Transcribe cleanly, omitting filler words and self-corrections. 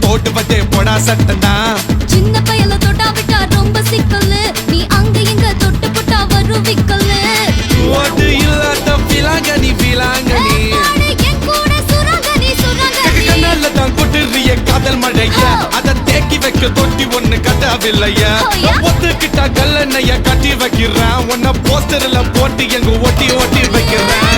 போடுவதே போடா சட்டனா சின்ன பயல தொட்டா விட்டா ரொம்ப சிக்கலு நீ அங்க எங்க தொட்டு போட்டா வரும் விக்கலு ஓடு இல்லாத பிலாங்கனி பிலாங்கனி என் கூட சுரங்கனி சுரங்கனி கண்ணால தான் கொட்டுறிய காதல் மழைய அத தேக்கி வைக்க தொட்டி ஒண்ணு கட்டாவில்லையா ஒத்துக்கிட்டா கல்லணைய கட்டி வைக்கிறான் உன்ன போஸ்டர்ல போட்டு எங்க ஒட்டி ஒட்டி வைக்கிறான்